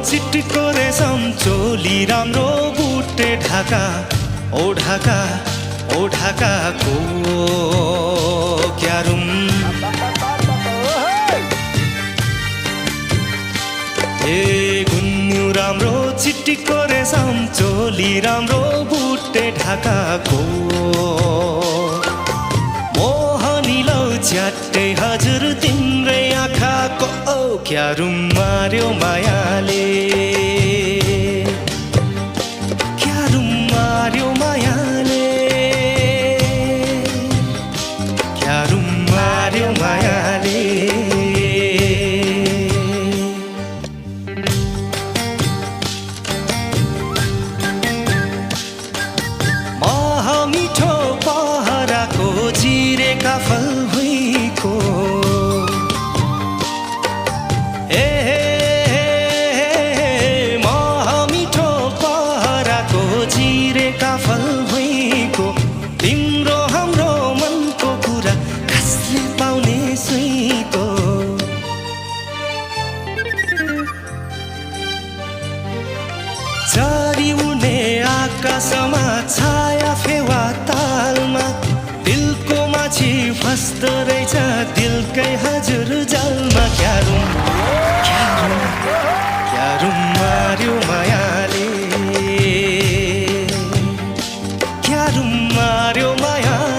चिट्टिको रेशम चोली राम्रो बुटे ढाका ओ ढाकाको क्यारुम ए गुन्यु राम्रो चिट्टिको रेशम चोली राम्रो बुटे ढाकाको मोहनी लौ च्याट्टै हजुर तिम्रै आँखाको क्यारुम मार्यो मायाले क्यारुम मार्यो मायाले क्यारुम मार्यो मायाले मिठो पहराको चिरेका फल भुइँको मिठो पहराको चिरेका फल भुइँको तिम्रो हाम्रो मनको कुरा कसले पाउने सुइँको झरी उड्ने आकाशमा छाया फेवा तालमा दिलको माछी फस्दो रहेछ दिलकै हजुर जलमा क्यारुम क्यारुम क्यारुम मार्यो मायाले क्यारुम मार्यो मायाले